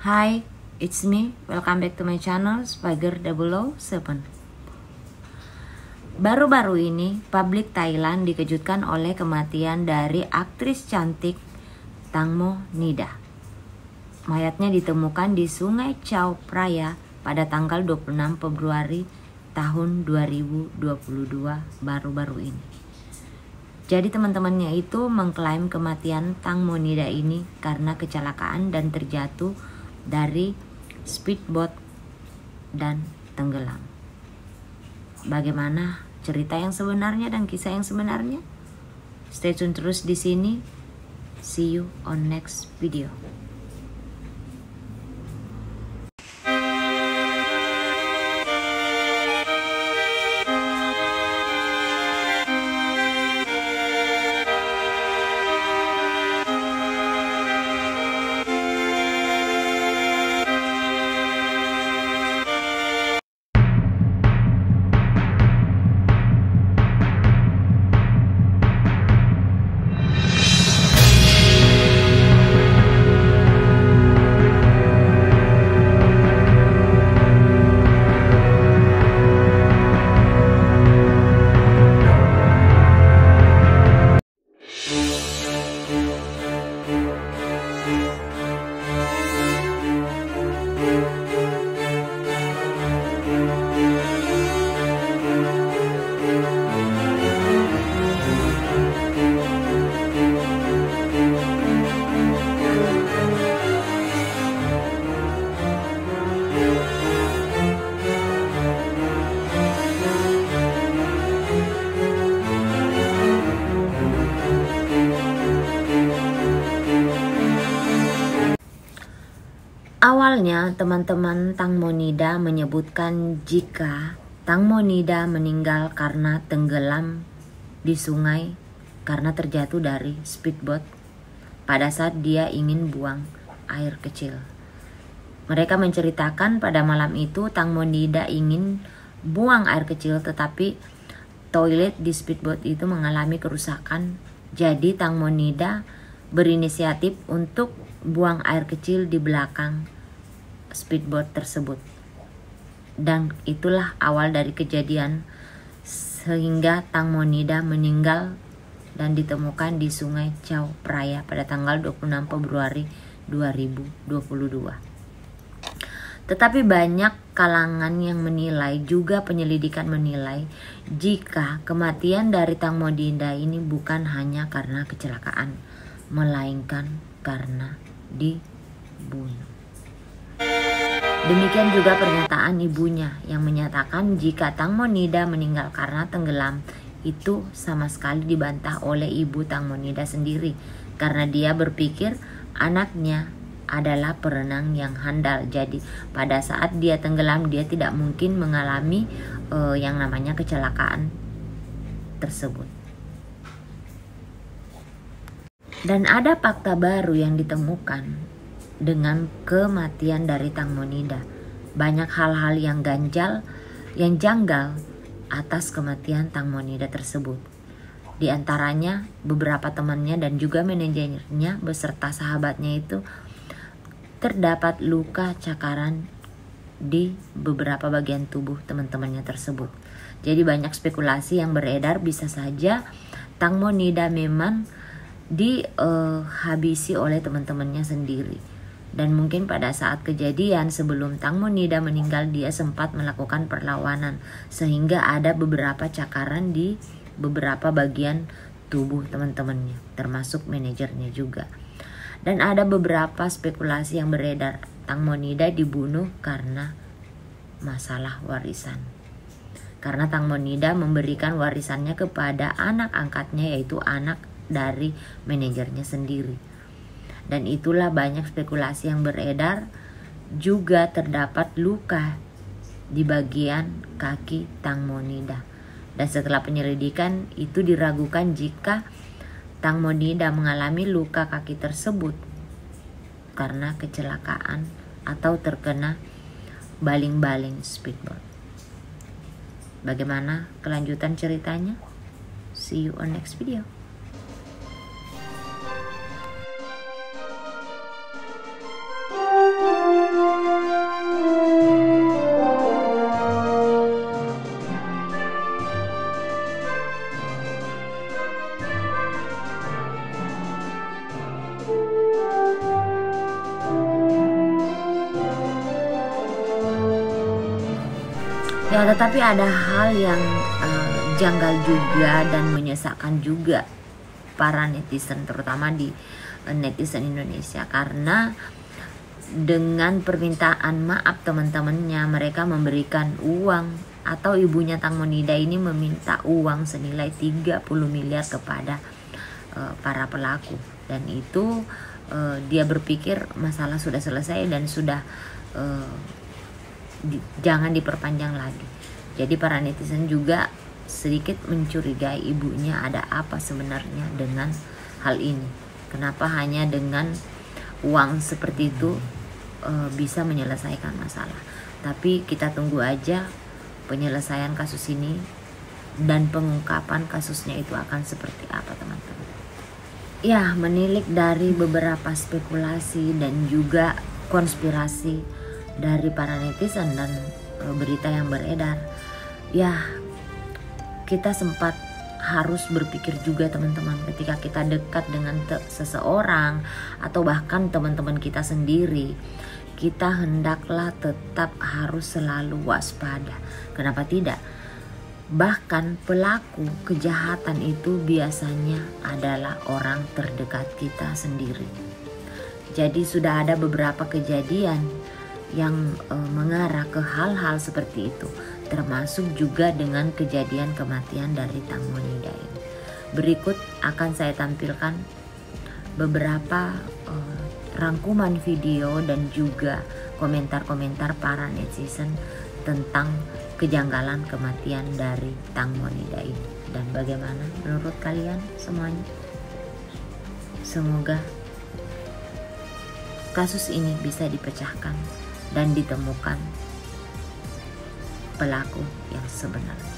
Hi, it's me. Welcome back to my channel Spiger 007. Baru-baru ini, publik Thailand dikejutkan oleh kematian dari aktris cantik Tangmo Nida. Mayatnya ditemukan di Sungai Chao Phraya pada tanggal 26 Februari tahun 2022 baru-baru ini. Jadi teman-temannya itu mengklaim kematian Tangmo Nida ini karena kecelakaan dan terjatuh dari speedboat dan tenggelam. Bagaimana cerita yang sebenarnya dan kisah yang sebenarnya? Stay tune terus di sini. See you on next video. Awalnya teman-teman Tangmo Nida menyebutkan jika Tangmo Nida meninggal karena tenggelam di sungai karena terjatuh dari speedboat pada saat dia ingin buang air kecil. Mereka menceritakan pada malam itu Tangmo Nida ingin buang air kecil tetapi toilet di speedboat itu mengalami kerusakan. Jadi Tangmo Nida berinisiatif untuk buang air kecil di belakang speedboat tersebut, dan itulah awal dari kejadian sehingga Tangmo Nida meninggal dan ditemukan di Sungai Chao Phraya pada tanggal 26 Februari 2022. Tetapi banyak kalangan yang menilai, juga penyelidikan menilai, jika kematian dari Tangmo Nida ini bukan hanya karena kecelakaan, melainkan karena dibunuh. Demikian juga pernyataan ibunya yang menyatakan jika Tangmo Nida meninggal karena tenggelam itu sama sekali dibantah oleh ibu Tangmo Nida sendiri karena dia berpikir anaknya adalah perenang yang handal. Jadi pada saat dia tenggelam dia tidak mungkin mengalami yang namanya kecelakaan tersebut. Dan ada fakta baru yang ditemukan dengan kematian dari Tangmo Nida. Banyak hal-hal yang janggal atas kematian Tangmo Nida tersebut. Di antaranya beberapa temannya dan juga manajernya beserta sahabatnya itu terdapat luka cakaran di beberapa bagian tubuh teman-temannya tersebut. Jadi banyak spekulasi yang beredar, bisa saja Tangmo Nida memang dihabisi oleh teman-temannya sendiri. Dan mungkin pada saat kejadian sebelum Tangmo Nida meninggal dia sempat melakukan perlawanan sehingga ada beberapa cakaran di beberapa bagian tubuh teman-temannya termasuk manajernya juga. Dan ada beberapa spekulasi yang beredar Tangmo Nida dibunuh karena masalah warisan. Karena Tangmo Nida memberikan warisannya kepada anak angkatnya, yaitu anak dari manajernya sendiri. Dan itulah banyak spekulasi yang beredar. Juga terdapat luka di bagian kaki Tangmo Nida. Dan setelah penyelidikan itu diragukan jika Tangmo Nida mengalami luka kaki tersebut karena kecelakaan atau terkena baling-baling speedboat. Bagaimana kelanjutan ceritanya? See you on next video. Ya, tetapi ada hal yang janggal juga dan menyesakkan juga para netizen, terutama di netizen Indonesia, karena dengan permintaan maaf teman-temannya, mereka memberikan uang, atau ibunya Tang Monida ini meminta uang senilai 30 miliar kepada para pelaku, dan itu dia berpikir masalah sudah selesai dan sudah jangan diperpanjang lagi. Jadi para netizen juga sedikit mencurigai ibunya ada apa sebenarnya dengan hal ini. Kenapa hanya dengan uang seperti itu bisa menyelesaikan masalah. Tapi kita tunggu aja penyelesaian kasus ini dan pengungkapan kasusnya itu akan seperti apa, teman-teman. Ya, menilik dari beberapa spekulasi dan juga konspirasi dari para netizen dan berita yang beredar, ya kita sempat harus berpikir juga, teman-teman, ketika kita dekat dengan seseorang atau bahkan teman-teman kita sendiri, kita hendaklah tetap harus selalu waspada. Kenapa tidak? Bahkan pelaku kejahatan itu biasanya adalah orang terdekat kita sendiri. Jadi sudah ada beberapa kejadian yang mengarah ke hal-hal seperti itu, termasuk juga dengan kejadian kematian dari Tang Monida ini. Berikut akan saya tampilkan beberapa rangkuman video dan juga komentar-komentar para netizen tentang kejanggalan kematian dari Tang Monida ini, dan bagaimana menurut kalian semuanya. Semoga kasus ini bisa dipecahkan dan ditemukan pelaku yang sebenarnya.